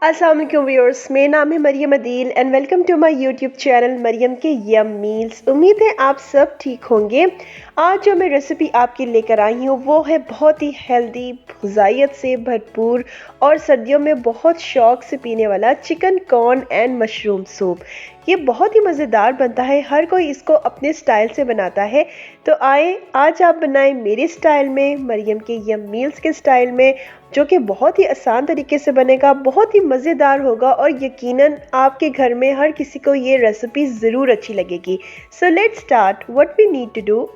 अस्सलाम वालेकुम व्यूअर्स, मेरा नाम है Mariyam Adeel and welcome to my YouTube channel Mariyam के यम मील्स। उम्मीद है आप सब ठीक होंगे। आज जो मैं रेसिपी आपके लेकर आई हूँ वो है बहुत ही हेल्दी, ग़िज़ाइयत से भरपूर और सर्दियों में बहुत शौक से पीने वाला chicken corn and mushroom soup. ये बहुत ही मज़ेदार बनता है, हर कोई इसको अपने स्टाइल से बनाता है। तो आए आज आप बनाएं मेरे स्टाइल में, मरियम के यम मील्स के स्टाइल में, जो कि बहुत ही आसान तरीके से बनेगा, बहुत ही मज़ेदार होगा और यकीनन आपके घर में हर किसी को ये रेसिपी ज़रूर अच्छी लगेगी। So let's start what we need to do.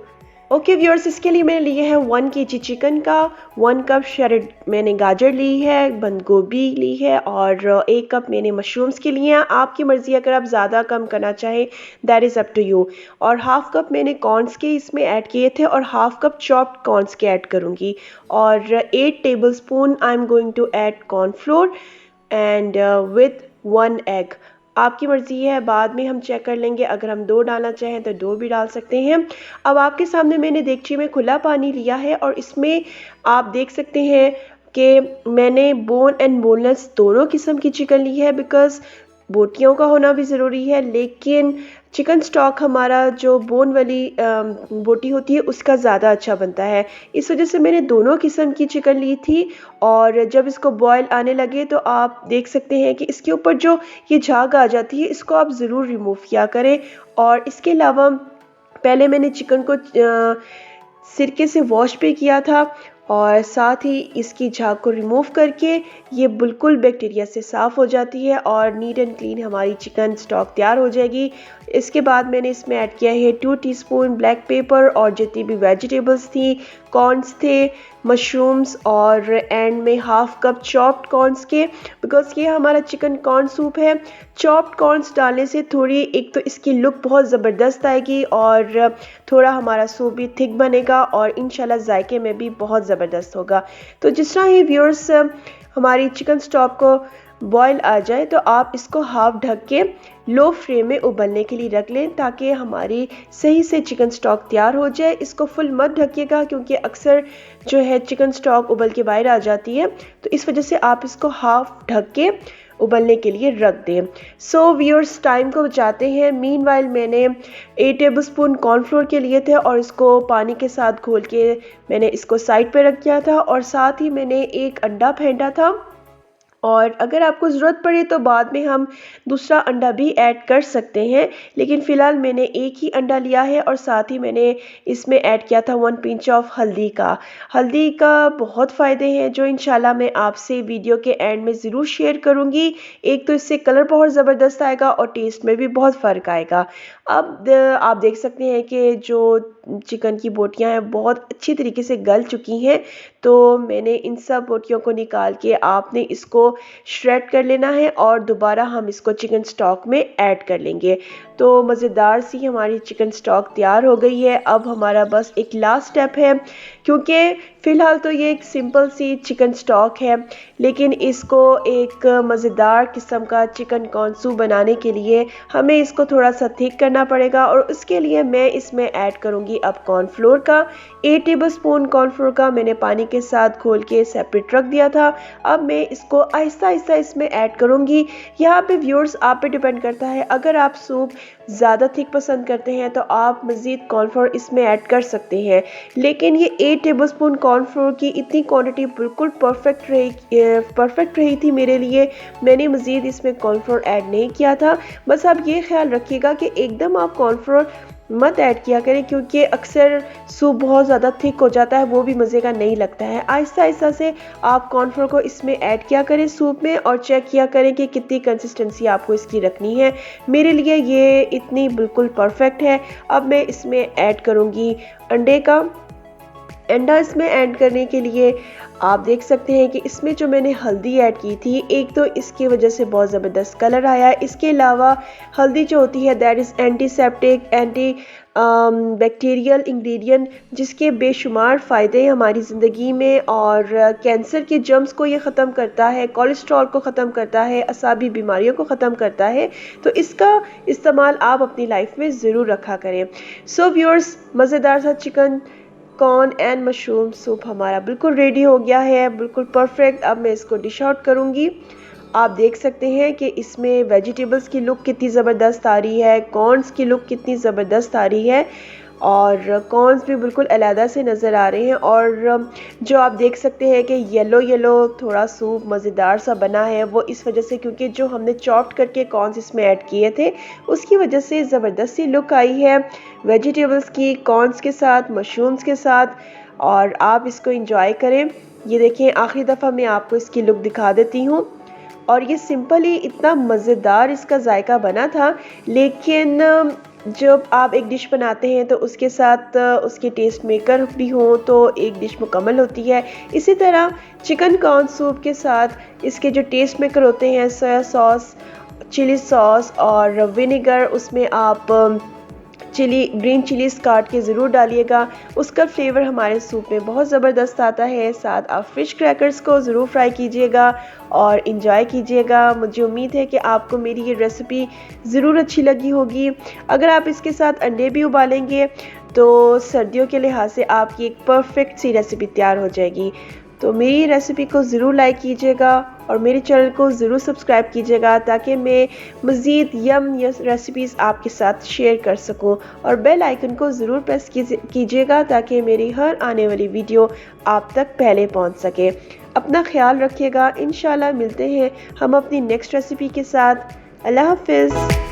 Okay viewers, इसके लिए मैंने लिए है 1 kg चिकन का, 1 कप शरेड मैंने गाजर ली है, बंद गोभी ली है और 1 कप मैंने मशरूम्स के लिए हैं। आपकी मर्ज़ी, अगर आप ज़्यादा कम करना चाहें that is up to you. और हाफ़ कप मैंने कॉर्नस के इसमें ऐड किए थे और हाफ़ कप चॉप्ड कॉर्नस के ऐड करूँगी। और 8 tablespoon I am going to add cornflour and with 1 egg. आपकी मर्ज़ी है, बाद में हम चेक कर लेंगे, अगर हम 2 डालना चाहें तो 2 भी डाल सकते हैं। अब आपके सामने मैंने देगची में खुला पानी लिया है और इसमें आप देख सकते हैं कि मैंने बोन एंड बोनलेस दोनों किस्म की चिकन ली है, बिकॉज़ बोटियों का होना भी ज़रूरी है, लेकिन चिकन स्टॉक हमारा जो बोन वाली बोटी होती है उसका ज़्यादा अच्छा बनता है। इस वजह से मैंने दोनों किस्म की चिकन ली थी। और जब इसको बॉयल आने लगे तो आप देख सकते हैं कि इसके ऊपर जो ये झाग आ जाती है, इसको आप ज़रूर रिमूव किया करें। और इसके अलावा पहले मैंने चिकन को सिरके से वॉश भी किया था और साथ ही इसकी झाग को रिमूव करके ये बिल्कुल बैक्टीरिया से साफ़ हो जाती है और नीट एंड क्लीन हमारी चिकन स्टॉक तैयार हो जाएगी। इसके बाद मैंने इसमें ऐड किया है 2 टीस्पून ब्लैक पेपर और जितनी भी वेजिटेबल्स थी, कॉर्न्स थे, मशरूम्स और एंड में हाफ़ कप चॉप्ड कॉर्न्स के, बिकॉज़ ये हमारा चिकन कॉर्न सूप है। चॉप्ड कॉर्न्स डालने से थोड़ी, एक तो इसकी लुक बहुत ज़बरदस्त आएगी और थोड़ा हमारा सूप भी थिक बनेगा और इंशाल्लाह जायके में भी बहुत ज़बरदस्त होगा। तो जिस तरह ही व्यूअर्स हमारी चिकन स्टॉक को बॉयल आ जाए तो आप इसको हाफ ढक के लो फ्लेम में उबलने के लिए रख लें, ताकि हमारी सही से चिकन स्टॉक तैयार हो जाए। इसको फुल मत ढकिएगा, क्योंकि अक्सर जो है चिकन स्टॉक उबल के बाहर आ जाती है, तो इस वजह से आप इसको हाफ ढक के उबलने के लिए रख दें। सो व्यूअर्स, टाइम को बचाते हैं। मीनवाइल मैंने 8 टेबलस्पून कॉर्नफ्लोर के लिए थे और इसको पानी के साथ घोल के मैंने इसको साइड पे रख दिया था और साथ ही मैंने 1 अंडा फेंटा था। और अगर आपको ज़रूरत पड़े तो बाद में हम दूसरा अंडा भी ऐड कर सकते हैं, लेकिन फ़िलहाल मैंने एक ही अंडा लिया है। और साथ ही मैंने इसमें ऐड किया था 1 पिंच ऑफ हल्दी का। हल्दी का बहुत फ़ायदे हैं जो इंशाल्लाह मैं आपसे वीडियो के एंड में ज़रूर शेयर करूँगी। एक तो इससे कलर बहुत ज़बरदस्त आएगा और टेस्ट में भी बहुत फ़र्क आएगा। अब आप देख सकते हैं कि जो चिकन की बोटियाँ हैं बहुत अच्छी तरीके से गल चुकी हैं, तो मैंने इन सब बोटियों को निकाल के आपने इसको श्रेड कर लेना है और दोबारा हम इसको चिकन स्टॉक में ऐड कर लेंगे। तो मज़ेदार सी हमारी चिकन स्टॉक तैयार हो गई है। अब हमारा बस एक लास्ट स्टेप है, क्योंकि फ़िलहाल तो ये एक सिंपल सी चिकन स्टॉक है, लेकिन इसको एक मज़ेदार किस्म का चिकन कॉर्न सूप बनाने के लिए हमें इसको थोड़ा सा थिक करना पड़ेगा। और उसके लिए मैं इसमें ऐड करूँगी अब कॉर्नफ्लोर का। 8 टेबलस्पून कॉर्नफ्लोर का मैंने पानी के साथ घोल के सेपरेट रख दिया था। अब मैं इसको आहिस्ता आहिस्ता इसमें ऐड करूँगी। यहाँ पे व्यूअर्स आप पे डिपेंड करता है, अगर आप सूप ज़्यादा थिक पसंद करते हैं तो आप मज़ीद कॉर्नफ्लोर इसमें ऐड कर सकते हैं, लेकिन ये 8 टेबलस्पून कॉर्नफ्लोर की इतनी क्वांटिटी बिल्कुल परफेक्ट रही थी मेरे लिए। मैंने मज़ीद इसमें कॉर्नफ्लोर ऐड नहीं किया था। बस आप ये ख्याल रखिएगा कि एकदम आप कॉर्नफ्लोर मत ऐड किया करें, क्योंकि अक्सर सूप बहुत ज़्यादा थिक हो जाता है, वो भी मज़े का नहीं लगता है। आहिस्ता आहिस्ता से आप कॉर्नफ्लोर को इसमें ऐड किया करें सूप में और चेक किया करें कि कितनी कंसिस्टेंसी आपको इसकी रखनी है। मेरे लिए ये इतनी बिल्कुल परफेक्ट है। अब मैं इसमें ऐड करूँगी अंडे का। अंडा इसमें ऐड करने के लिए आप देख सकते हैं कि इसमें जो मैंने हल्दी ऐड की थी, एक तो इसकी वजह से बहुत ज़बरदस्त कलर आया। इसके अलावा हल्दी जो होती है that is antiseptic, anti bacterial ingredient, जिसके बेशुमार फ़ायदे हैं हमारी ज़िंदगी में। और कैंसर के जर्म्स को ये ख़त्म करता है, कोलेस्ट्रॉल को ख़त्म करता है, असाबी बीमारियों को ख़त्म करता है। तो इसका इस्तेमाल आप अपनी लाइफ में ज़रूर रखा करें। सो व्यूअर्स, मज़ेदार सा chicken corn and mushroom soup हमारा बिल्कुल रेडी हो गया है, बिल्कुल परफेक्ट। अब मैं इसको डिश आउट करूँगी आप देख सकते हैं कि इसमें वेजिटेबल्स की लुक कितनी ज़बरदस्त आ रही है, कॉर्न्स की लुक कितनी ज़बरदस्त आ रही है और कॉर्न्स भी बिल्कुल अलहदा से नज़र आ रहे हैं। और जो आप देख सकते हैं कि येलो येलो थोड़ा सूप मज़ेदार सा बना है, वो इस वजह से क्योंकि जो हमने चॉप्ड करके कॉर्न्स इसमें ऐड किए थे उसकी वजह से ज़बरदस्त सी लुक आई है वेजिटेबल्स की, कॉर्न्स के साथ, मशरूम्स के साथ। और आप इसको इंजॉय करें। ये देखें, आखिरी दफ़ा मैं आपको इसकी लुक दिखा देती हूँ। और ये सिंपल ही इतना मज़ेदार इसका जायका बना था, लेकिन जब आप एक डिश बनाते हैं तो उसके साथ उसके टेस्ट मेकर भी हों तो एक डिश मुकम्मल होती है। इसी तरह चिकन कॉर्न सूप के साथ इसके जो टेस्ट मेकर होते हैं, सोया सॉस, चिली सॉस और विनेगर, उसमें आप ग्रीन चिलीज काट के ज़रूर डालिएगा। उसका फ्लेवर हमारे सूप में बहुत ज़बरदस्त आता है। साथ आप फिश क्रैकर्स को ज़रूर फ्राई कीजिएगा और इंजॉय कीजिएगा। मुझे उम्मीद है कि आपको मेरी ये रेसिपी ज़रूर अच्छी लगी होगी। अगर आप इसके साथ अंडे भी उबालेंगे तो सर्दियों के लिहाज से आपकी एक परफेक्ट सी रेसिपी तैयार हो जाएगी। तो मेरी रेसिपी को ज़रूर लाइक कीजिएगा और मेरे चैनल को ज़रूर सब्सक्राइब कीजिएगा ताकि मैं मज़ीद यम रेसिपीज़ आपके साथ शेयर कर सकूं। और बेल आइकन को ज़रूर प्रेस कीजिएगा ताकि मेरी हर आने वाली वीडियो आप तक पहले पहुंच सके। अपना ख्याल रखिएगा। इंशाल्लाह मिलते हैं हम अपनी नेक्स्ट रेसिपी के साथ। अल्लाह हाफ़िज़।